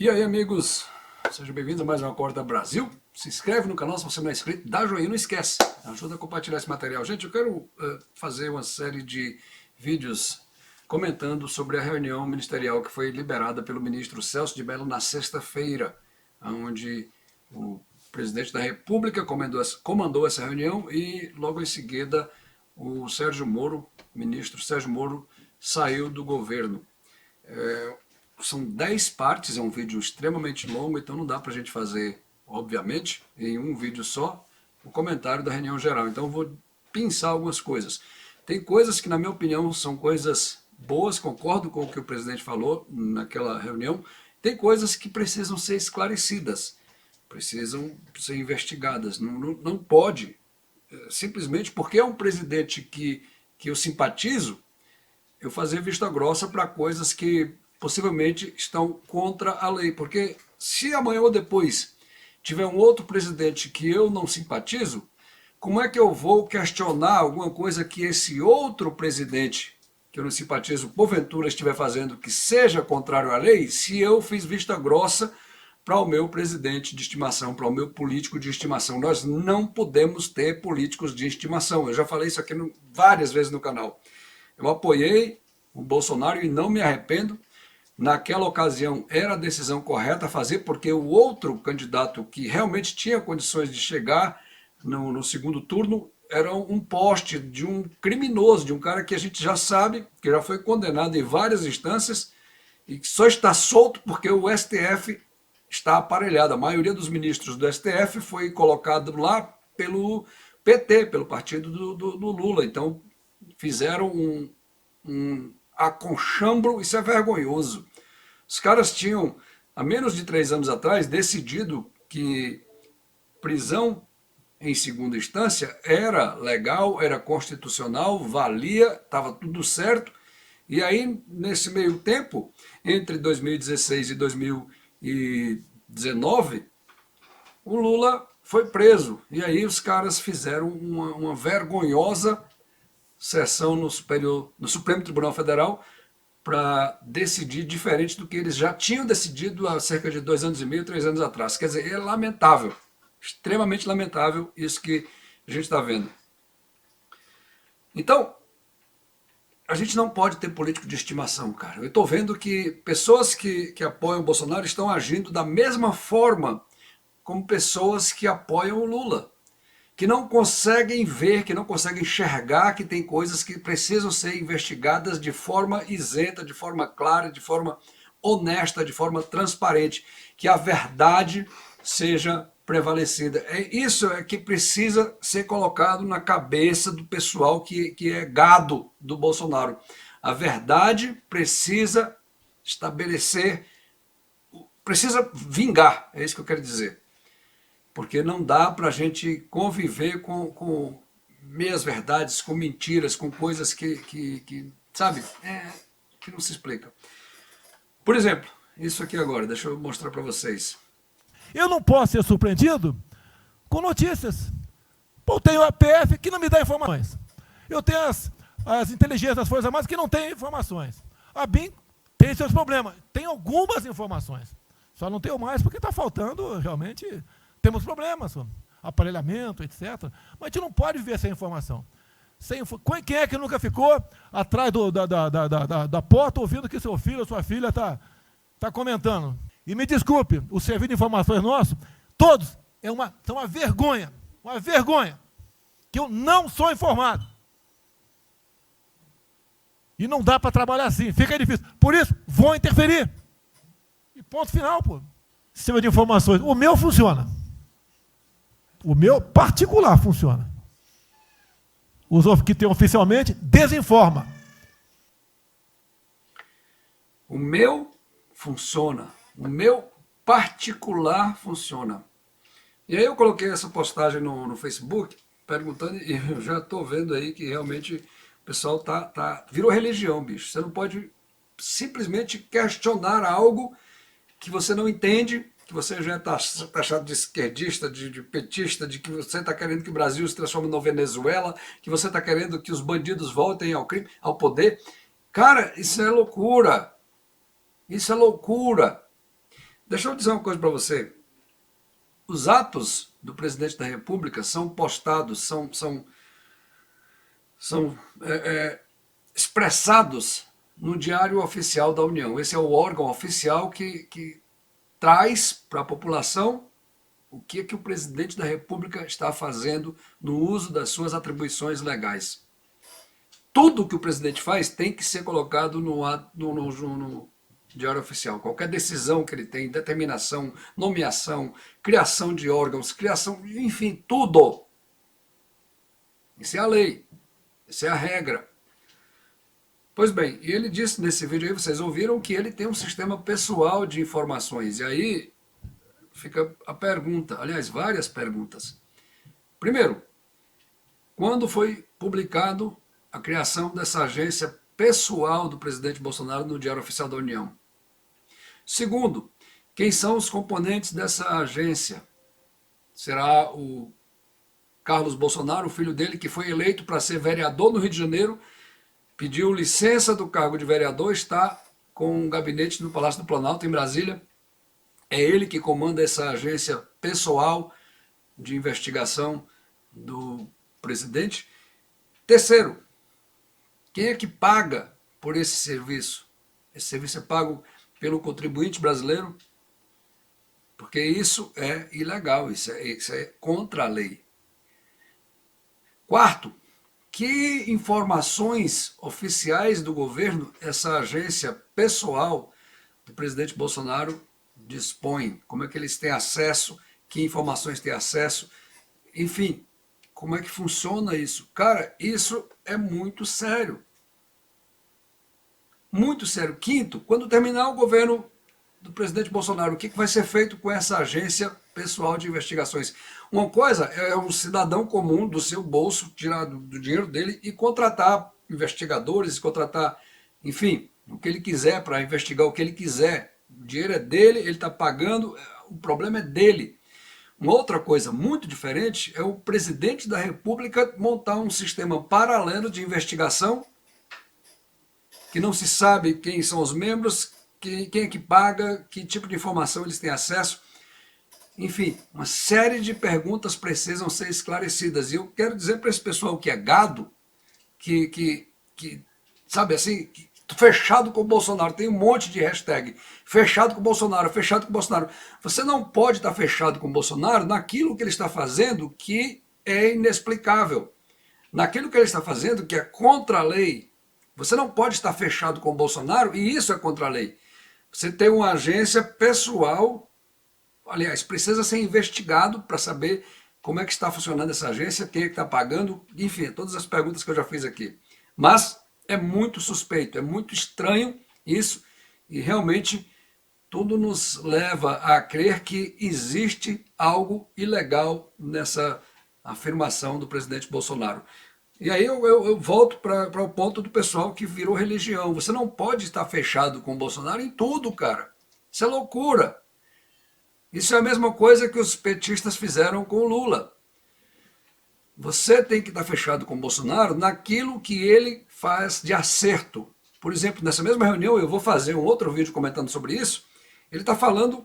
E aí, amigos, sejam bem-vindos a mais uma Acorda Brasil. Se inscreve no canal se você não é inscrito, dá joinha, não esquece. Ajuda a compartilhar esse material. Gente, eu quero fazer uma série de vídeos comentando sobre a reunião ministerial que foi liberada pelo ministro Celso de Mello na sexta-feira, onde o presidente da República comandou essa reunião e logo em seguida o Sérgio Moro, ministro Sérgio Moro, saiu do governo. São 10 partes, é um vídeo extremamente longo, então não dá para a gente fazer, obviamente, em um vídeo só, o comentário da reunião geral. Então eu vou pensar algumas coisas. Tem coisas que, na minha opinião, são coisas boas, concordo com o que o presidente falou naquela reunião. Tem coisas que precisam ser esclarecidas, precisam ser investigadas. Não pode, simplesmente porque é um presidente que eu simpatizo, eu fazer vista grossa para coisas que possivelmente estão contra a lei. Porque se amanhã ou depois tiver um outro presidente que eu não simpatizo, como é que eu vou questionar alguma coisa que esse outro presidente, que eu não simpatizo, porventura estiver fazendo que seja contrário à lei, se eu fiz vista grossa para o meu presidente de estimação, para o meu político de estimação? Nós não podemos ter políticos de estimação. Eu já falei isso aqui várias vezes no canal. Eu apoiei o Bolsonaro e não me arrependo. Naquela ocasião era a decisão correta a fazer, porque o outro candidato que realmente tinha condições de chegar no segundo turno era um poste de um criminoso, de um cara que a gente já sabe, que já foi condenado em várias instâncias e que só está solto porque o STF está aparelhado. A maioria dos ministros do STF foi colocado lá pelo PT, pelo partido do Lula. Então fizeram um acochambro, isso é vergonhoso. Os caras tinham, há menos de 3 anos atrás, decidido que prisão em segunda instância era legal, era constitucional, valia, estava tudo certo. E aí, nesse meio tempo, entre 2016 e 2019, o Lula foi preso. E aí os caras fizeram uma vergonhosa sessão no Supremo Tribunal Federal para decidir diferente do que eles já tinham decidido há cerca de 2 anos e meio, 3 anos atrás. Quer dizer, é lamentável, extremamente lamentável isso que a gente está vendo. Então, a gente não pode ter político de estimação, cara. Eu estou vendo que pessoas que apoiam o Bolsonaro estão agindo da mesma forma como pessoas que apoiam o Lula, que não conseguem ver, que não conseguem enxergar que tem coisas que precisam ser investigadas de forma isenta, de forma clara, de forma honesta, de forma transparente, que a verdade seja prevalecida. Isso é que precisa ser colocado na cabeça do pessoal que é gado do Bolsonaro. A verdade precisa estabelecer, precisa vingar, é isso que eu quero dizer. Porque não dá para a gente conviver com meias-verdades, com mentiras, com coisas que sabe, que não se explica. Por exemplo, isso aqui agora, deixa eu mostrar para vocês. Eu não posso ser surpreendido com notícias. Pô, eu tenho a PF que não me dá informações. Eu tenho as inteligências das Forças Armadas que não têm informações. A BIM tem seus problemas. Tem algumas informações. Só não tenho mais porque está faltando realmente. Temos problemas, aparelhamento, etc. Mas a gente não pode viver sem informação. Quem é que nunca ficou atrás da porta ouvindo que seu filho ou sua filha está comentando? E me desculpe, o serviço de informações nosso, todos, são uma vergonha, que eu não sou informado. E não dá para trabalhar assim, fica difícil. Por isso, vou interferir. E ponto final, pô. Sistema de informações, o meu funciona. O meu particular funciona. Os que tem oficialmente, desinforma. O meu funciona. O meu particular funciona. E aí eu coloquei essa postagem no Facebook, perguntando, e eu já estou vendo aí que realmente o pessoal virou religião, bicho. Você não pode simplesmente questionar algo que você não entende, que você já está taxado de esquerdista, de petista, de que você está querendo que o Brasil se transforme na Venezuela, que você está querendo que os bandidos voltem ao crime, ao poder. Cara, isso é loucura. Isso é loucura. Deixa eu dizer uma coisa para você. Os atos do presidente da República são postados, são expressados no Diário Oficial da União. Esse é o órgão oficial que traz para a população o que o presidente da República está fazendo no uso das suas atribuições legais. Tudo que o presidente faz tem que ser colocado no Diário Oficial. Qualquer decisão que ele tem, determinação, nomeação, criação de órgãos, enfim, tudo. Isso é a lei, isso é a regra. Pois bem, e ele disse nesse vídeo aí, vocês ouviram, que ele tem um sistema pessoal de informações. E aí fica a pergunta, aliás, várias perguntas. Primeiro, quando foi publicado a criação dessa agência pessoal do presidente Bolsonaro no Diário Oficial da União? Segundo, quem são os componentes dessa agência? Será o Carlos Bolsonaro, o filho dele, que foi eleito para ser vereador no Rio de Janeiro, pediu licença do cargo de vereador, está com um gabinete no Palácio do Planalto, em Brasília. É ele que comanda essa agência pessoal de investigação do presidente. Terceiro, quem é que paga por esse serviço? Esse serviço é pago pelo contribuinte brasileiro, porque isso é ilegal, isso é contra a lei. Quarto, que informações oficiais do governo essa agência pessoal do presidente Bolsonaro dispõe? Como é que eles têm acesso? Que informações têm acesso? Enfim, como é que funciona isso? Cara, isso é muito sério. Muito sério. Quinto, quando terminar o governo do presidente Bolsonaro, o que vai ser feito com essa agência pessoal de investigações? Uma coisa é um cidadão comum do seu bolso tirar do dinheiro dele e contratar investigadores, contratar, enfim, o que ele quiser para investigar o que ele quiser. O dinheiro é dele, ele está pagando, o problema é dele. Uma outra coisa muito diferente é o presidente da República montar um sistema paralelo de investigação que não se sabe quem são os membros, quem é que paga, que tipo de informação eles têm acesso. Enfim, uma série de perguntas precisam ser esclarecidas. E eu quero dizer para esse pessoal que é gado, que sabe assim, fechado com o Bolsonaro, tem um monte de hashtag, fechado com o Bolsonaro, fechado com o Bolsonaro. Você não pode estar fechado com o Bolsonaro naquilo que ele está fazendo que é inexplicável. Naquilo que ele está fazendo que é contra a lei. Você não pode estar fechado com o Bolsonaro e isso é contra a lei. Você tem uma agência pessoal, aliás, precisa ser investigado para saber como é que está funcionando essa agência, quem é que está pagando, enfim, todas as perguntas que eu já fiz aqui. Mas é muito suspeito, é muito estranho isso e realmente tudo nos leva a crer que existe algo ilegal nessa afirmação do presidente Bolsonaro. E aí eu volto para o ponto do pessoal que virou religião. Você não pode estar fechado com o Bolsonaro em tudo, cara. Isso é loucura. Isso é a mesma coisa que os petistas fizeram com o Lula. Você tem que estar fechado com o Bolsonaro naquilo que ele faz de acerto. Por exemplo, nessa mesma reunião, eu vou fazer um outro vídeo comentando sobre isso, ele está falando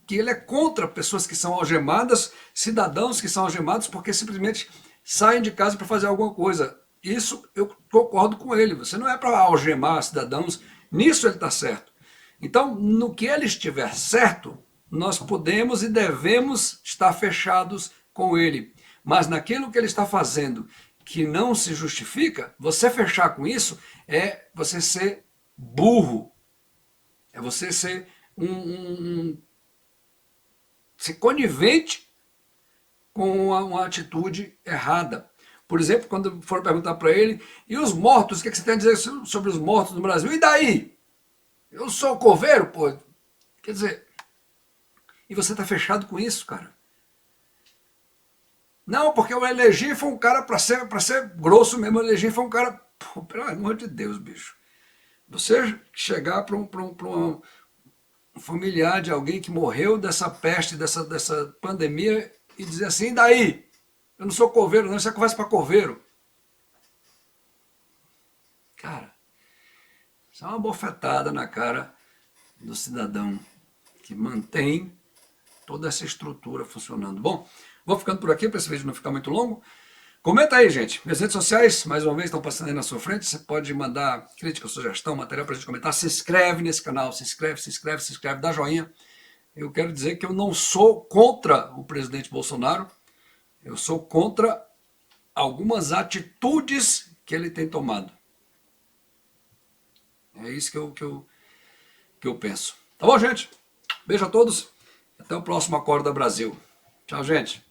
que ele é contra pessoas que são algemadas, cidadãos que são algemados porque simplesmente saem de casa para fazer alguma coisa. Isso eu concordo com ele. Você não é para algemar cidadãos, nisso ele está certo. Então, no que ele estiver certo, nós podemos e devemos estar fechados com ele. Mas naquilo que ele está fazendo que não se justifica, você fechar com isso é você ser burro. É você ser ser conivente com uma atitude errada. Por exemplo, quando for perguntar para ele, e os mortos, o que você tem a dizer sobre os mortos no Brasil? E daí? Eu sou coveiro, pô. Quer dizer, e você está fechado com isso, cara? Não, porque eu elegi foi um cara para ser grosso mesmo, eu elegi foi um cara... Pô, pelo amor de Deus, bicho. Você chegar para um familiar de alguém que morreu dessa peste, dessa pandemia, e dizer assim, e daí? Eu não sou coveiro, não, isso é conversa para coveiro. Cara, isso é uma bofetada na cara do cidadão que mantém toda essa estrutura funcionando. Bom, vou ficando por aqui para esse vídeo não ficar muito longo. Comenta aí, gente. Minhas redes sociais, mais uma vez, estão passando aí na sua frente. Você pode mandar crítica, sugestão, material para a gente comentar. Se inscreve nesse canal, se inscreve, dá joinha. Eu quero dizer que eu não sou contra o presidente Bolsonaro, eu sou contra algumas atitudes que ele tem tomado. É isso que eu penso. Tá bom, gente? Beijo a todos. Até o próximo Acorda Brasil. Tchau, gente.